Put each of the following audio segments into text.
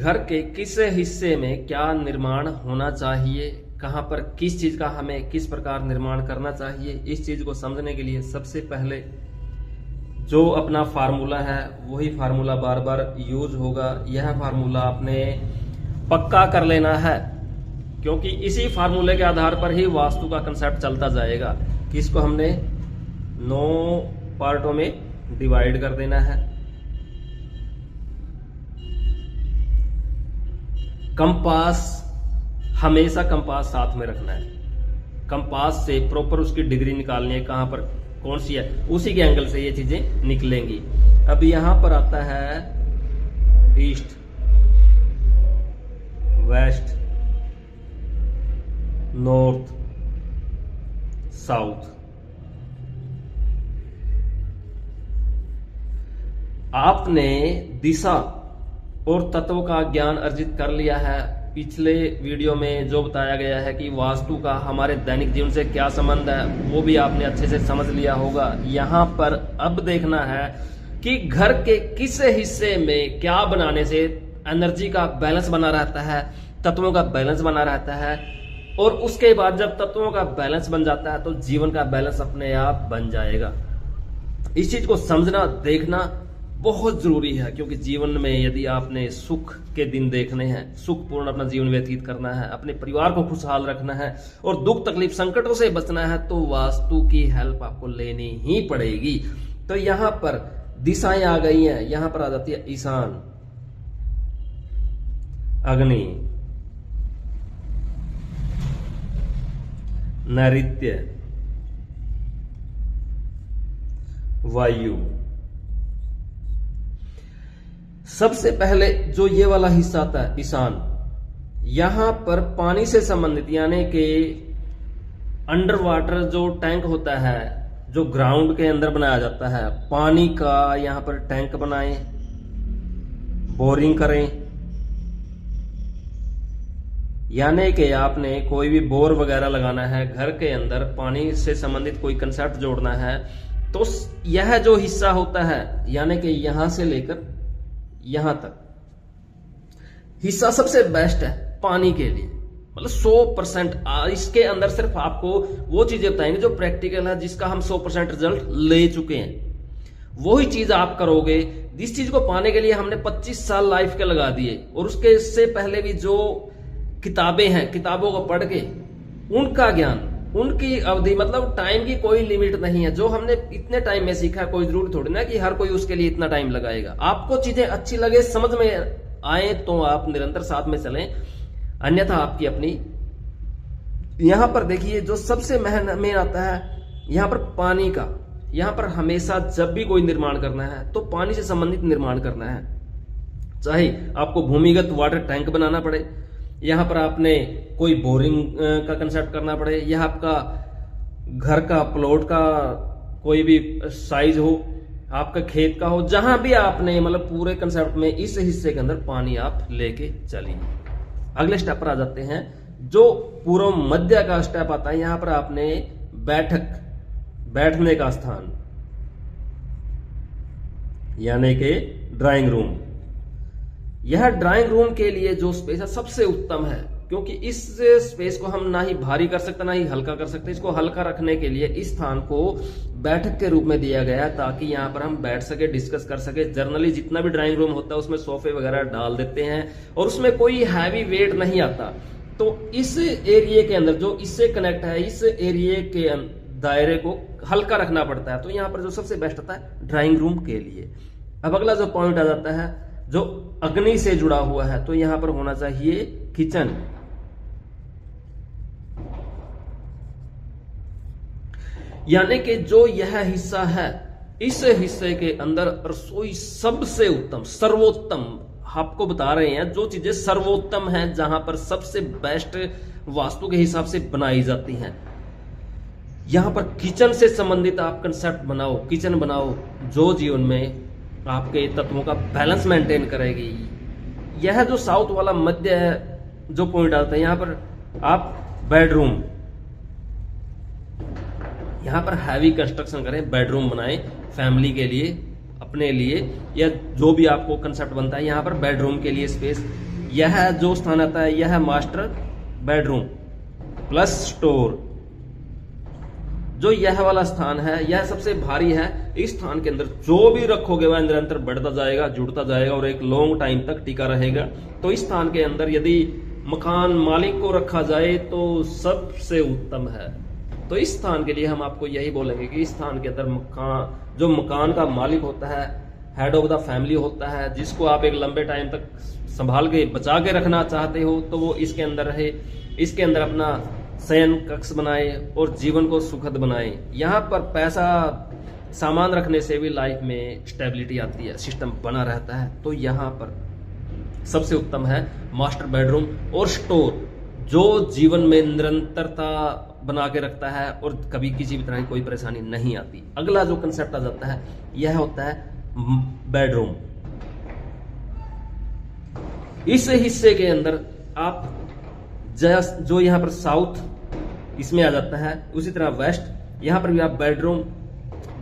घर के किस हिस्से में क्या निर्माण होना चाहिए, कहाँ पर किस चीज का हमें किस प्रकार निर्माण करना चाहिए, इस चीज को समझने के लिए सबसे पहले जो अपना फार्मूला है वही फार्मूला बार बार यूज होगा। यह फार्मूला आपने पक्का कर लेना है, क्योंकि इसी फार्मूले के आधार पर ही वास्तु का कंसेप्ट चलता जाएगा कि इसको हमने 9 पार्टों में डिवाइड कर देना है। कंपास, हमेशा कंपास साथ में रखना है। कंपास से प्रॉपर उसकी डिग्री निकालनी है, कहां पर कौन सी है, उसी के एंगल से ये चीजें निकलेंगी। अब यहां पर आता है ईस्ट, वेस्ट, नॉर्थ, साउथ। आपने दिशा और तत्व का ज्ञान अर्जित कर लिया है। पिछले वीडियो में जो बताया गया है कि वास्तु का हमारे दैनिक जीवन से क्या संबंध है, वो भी आपने अच्छे से समझ लिया होगा। यहां पर अब देखना है कि घर के किस हिस्से में क्या बनाने से एनर्जी का बैलेंस बना रहता है, तत्वों का बैलेंस बना रहता है, और उसके बाद जब तत्वों का बैलेंस बन जाता है तो जीवन का बैलेंस अपने आप बन जाएगा। इस चीज को समझना, देखना बहुत जरूरी है, क्योंकि जीवन में यदि आपने सुख के दिन देखने हैं, सुखपूर्ण अपना जीवन व्यतीत करना है, अपने परिवार को खुशहाल रखना है और दुख तकलीफ संकटों से बचना है, तो वास्तु की हेल्प आपको लेनी ही पड़ेगी। तो यहां पर दिशाएं आ गई हैं। यहां पर आ जाती है ईशान, अग्नि, नैऋत्य, वायु। सबसे पहले जो ये वाला हिस्सा आता है ईशान, यहां पर पानी से संबंधित, यानी कि अंडर वाटर जो टैंक होता है, जो ग्राउंड के अंदर बनाया जाता है, पानी का यहां पर टैंक बनाएं, बोरिंग करें। यानी कि आपने कोई भी बोर वगैरह लगाना है, घर के अंदर पानी से संबंधित कोई कंसेप्ट जोड़ना है, तो यह जो हिस्सा होता है, यानी कि यहां से लेकर यहां तक हिस्सा सबसे बेस्ट है पानी के लिए, मतलब 100%। इसके अंदर सिर्फ आपको वो चीजें बताएंगे जो प्रैक्टिकल है, जिसका हम 100% रिजल्ट ले चुके हैं। वही चीज आप करोगे। जिस चीज को पाने के लिए हमने 25 साल लाइफ के लगा दिए, और उसके इससे पहले भी जो किताबें हैं, किताबों को पढ़ के उनका ज्ञान, उनकी अवधि, मतलब टाइम की कोई लिमिट नहीं है। जो हमने इतने टाइम में सीखा, कोई जरूरी थोड़ी ना कि हर कोई उसके लिए इतना टाइम लगाएगा। आपको चीजें अच्छी लगे, समझ में आए, तो आप निरंतर साथ में चलें, अन्यथा आपकी अपनी। यहां पर देखिए जो सबसे मेन आता है यहां पर पानी का। यहां पर हमेशा जब भी कोई निर्माण करना है तो पानी से संबंधित निर्माण करना है, चाहे आपको भूमिगत वाटर टैंक बनाना पड़े, यहां पर आपने कोई बोरिंग का कंसेप्ट करना पड़े, यह आपका घर का प्लॉट का कोई भी साइज हो, आपका खेत का हो, जहां भी आपने मतलब पूरे कंसेप्ट में इस हिस्से के अंदर पानी आप लेके चलिए। अगले स्टेप पर आ जाते हैं, जो पूर्व मध्य का स्टेप आता है। यहां पर आपने बैठने का स्थान, यानी कि ड्राइंग रूम। यह ड्राइंग रूम के लिए जो स्पेस है सबसे उत्तम है, क्योंकि इस स्पेस को हम ना ही भारी कर सकते ना ही हल्का कर सकते। इसको हल्का रखने के लिए इस स्थान को बैठक के रूप में दिया गया है, ताकि यहाँ पर हम बैठ सके, डिस्कस कर सके। जनरली जितना भी ड्राइंग रूम होता है उसमें सोफे वगैरह डाल देते हैं और उसमें कोई हैवी वेट नहीं आता। तो इस एरिया के अंदर जो इससे कनेक्ट है, इस एरिया के दायरे को हल्का रखना पड़ता है। तो यहाँ पर जो सबसे बेस्ट आता है ड्राइंग रूम के लिए। अब अगला जो पॉइंट आ जाता है जो अग्नि से जुड़ा हुआ है, तो यहां पर होना चाहिए किचन। यानी कि जो यह हिस्सा है, इस हिस्से के अंदर रसोई सबसे उत्तम, सर्वोत्तम आपको बता रहे हैं, जो चीजें सर्वोत्तम हैं, जहां पर सबसे बेस्ट वास्तु के हिसाब से बनाई जाती हैं। यहां पर किचन से संबंधित आप कंसेप्ट बनाओ, किचन बनाओ, जो जीवन में आपके तत्वों का बैलेंस मेंटेन करेगी। यह जो साउथ वाला मध्य जो पॉइंट आता है, यहां पर आप बेडरूम, यहां पर हैवी कंस्ट्रक्शन करें, बेडरूम बनाएं फैमिली के लिए, अपने लिए, या जो भी आपको कंसेप्ट बनता है। यहां पर बेडरूम के लिए स्पेस यह जो स्थान आता है यह है मास्टर बेडरूम प्लस स्टोर। जो यह वाला स्थान है यह सबसे भारी है। इस स्थान के अंदर जो भी रखोगे वह निरंतर बढ़ता जाएगा, जुड़ता जाएगा और एक लॉन्ग टाइम तक टिका रहेगा। तो इस स्थान के अंदर यदि मकान मालिक को रखा जाए तो सबसे उत्तम है। तो इस स्थान के लिए हम आपको यही बोलेंगे कि इस स्थान के अंदर जो मकान का मालिक होता है, हेड ऑफ द फैमिली होता है, जिसको आप एक लंबे टाइम तक संभाल के बचा के रखना चाहते हो, तो वो इसके अंदर रहे, इसके अंदर अपना शयन कक्ष बनाए और जीवन को सुखद बनाए। यहाँ पर पैसा सामान रखने से भी लाइफ में स्टेबिलिटी आती है, सिस्टम बना रहता है। तो यहाँ पर सबसे उत्तम है मास्टर बेडरूम और स्टोर, जो जीवन में निरंतरता बना के रखता है और कभी किसी भी तरह की कोई परेशानी नहीं आती। अगला जो कंसेप्ट आ जाता है यह होता है बेडरूम। इस हिस्से के अंदर आप जो यहां पर साउथ इसमें आ जाता है, उसी तरह वेस्ट यहां पर भी आप बेडरूम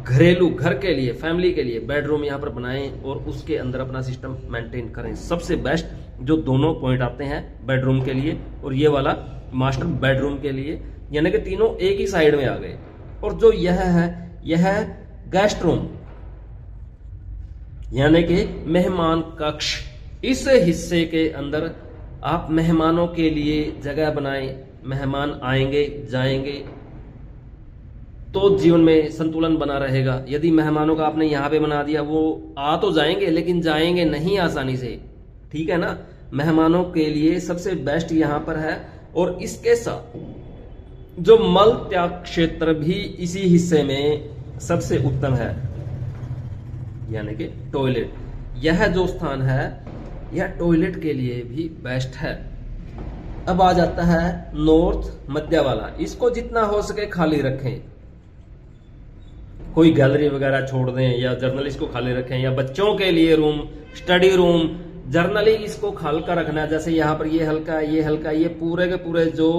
घरेलू घर के लिए, फैमिली के लिए बेडरूम यहां पर बनाएं और उसके अंदर अपना सिस्टम मेंटेन करें। सबसे बेस्ट जो दोनों पॉइंट आते हैं बेडरूम के लिए और ये वाला मास्टर बेडरूम के लिए, यानी कि तीनों एक ही साइड में आ गए। और जो यह है यह है गेस्ट रूम, यानी कि मेहमान कक्ष। इस हिस्से के अंदर आप मेहमानों के लिए जगह बनाएं। मेहमान आएंगे जाएंगे तो जीवन में संतुलन बना रहेगा। यदि मेहमानों का आपने यहां पे बना दिया, वो आ तो जाएंगे लेकिन जाएंगे नहीं आसानी से, ठीक है ना। मेहमानों के लिए सबसे बेस्ट यहां पर है। और इसके साथ जो मल त्याग क्षेत्र भी इसी हिस्से में सबसे उत्तम है, यानी कि टॉयलेट। यह जो स्थान है यह टॉयलेट के लिए भी बेस्ट है। अब आ जाता है नॉर्थ मध्य वाला। इसको जितना हो सके खाली रखें, कोई गैलरी वगैरह छोड़ दें या जर्नलिस्ट को खाली रखें, या बच्चों के लिए रूम, स्टडी रूम, जर्नली इसको हल्का रखना है। जैसे यहाँ पर ये हल्का, ये हल्का, ये पूरे के पूरे जो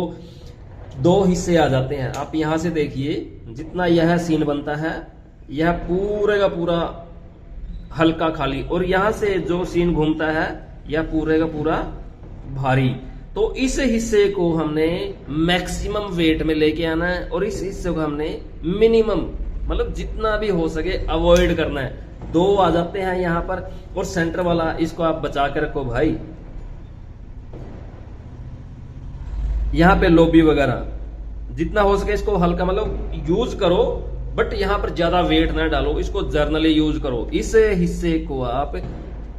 दो हिस्से आ जाते हैं। आप यहां से देखिए जितना यह सीन बनता है यह पूरे का पूरा हल्का खाली, और यहां से जो सीन घूमता है यह पूरे का पूरा भारी। तो इस हिस्से को हमने मैक्सिमम वेट में लेके आना है और इस हिस्से को हमने मिनिमम, मतलब जितना भी हो सके अवॉइड करना है। दो आ जाते हैं यहां पर, और सेंटर वाला इसको आप बचा के रखो भाई। यहां पे लॉबी वगैरह जितना हो सके इसको हल्का मतलब यूज करो, बट यहां पर ज्यादा वेट ना डालो, इसको जर्नली यूज करो। इस हिस्से को आप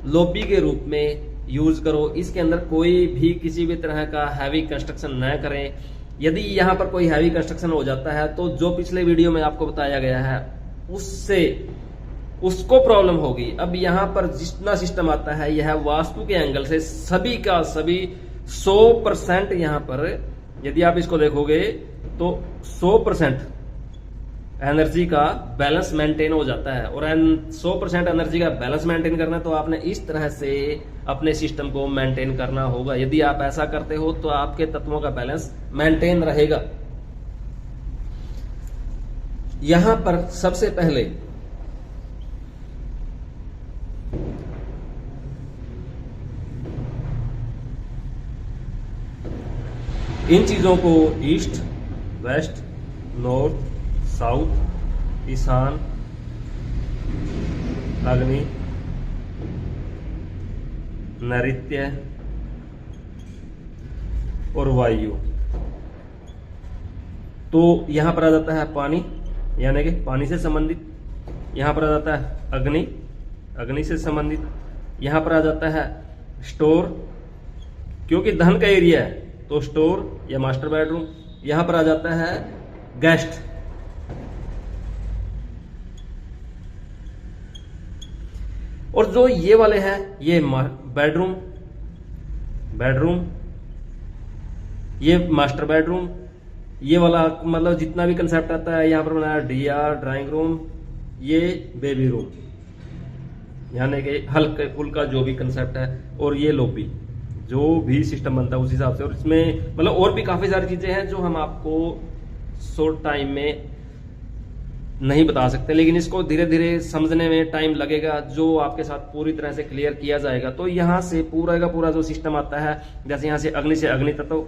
लॉबी के रूप में यूज करो। इसके अंदर कोई भी किसी भी तरह का हैवी कंस्ट्रक्शन न करें। यदि यहां पर कोई हैवी कंस्ट्रक्शन हो जाता है तो जो पिछले वीडियो में आपको बताया गया है उसको प्रॉब्लम होगी। अब यहां पर जितना सिस्टम आता है यह वास्तु के एंगल से सभी का सभी 100% यहां पर यदि आप इसको देखोगे तो 100% एनर्जी का बैलेंस मेंटेन हो जाता है। और 100% एनर्जी का बैलेंस मेंटेन करना है तो आपने इस तरह से अपने सिस्टम को मेंटेन करना होगा। यदि आप ऐसा करते हो तो आपके तत्वों का बैलेंस मेंटेन रहेगा। यहां पर सबसे पहले इन चीजों को ईस्ट, वेस्ट, नॉर्थ, साउथ, ईशान, अग्नि, नैऋत्य और वायु, तो यहां पर आ जाता है पानी, यानी कि पानी से संबंधित। यहां पर आ जाता है अग्नि, अग्नि से संबंधित। यहां पर आ जाता है स्टोर, क्योंकि धन का एरिया है तो स्टोर या मास्टर बेडरूम। यहां पर आ जाता है गेस्ट, और जो ये वाले हैं ये बेडरूम, बेडरूम, ये मास्टर बेडरूम। ये वाला मतलब जितना भी कंसेप्ट आता है यहां पर बनाया डीआर, ड्राइंग रूम, ये बेबी रूम, यानी कि हल्के फुल्का जो भी कंसेप्ट है। और ये लॉबी, जो भी सिस्टम बनता है उस हिसाब से। और इसमें मतलब और भी काफी सारी चीजें हैं जो हम आपको शॉर्ट टाइम में नहीं बता सकते, लेकिन इसको धीरे धीरे समझने में टाइम लगेगा। जो आपके साथ पूरी तरह से क्लियर किया जाएगा तो यहाँ से पूरा का पूरा जो सिस्टम आता है, जैसे यहाँ से अग्नि तत्व,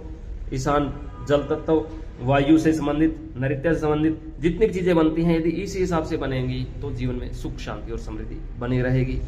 ईशान जल तत्व, वायु से संबंधित, नैऋत्य से संबंधित जितनी चीजें बनती हैं, यदि इसी हिसाब से बनेंगी तो जीवन में सुख शांति और समृद्धि बनी रहेगी।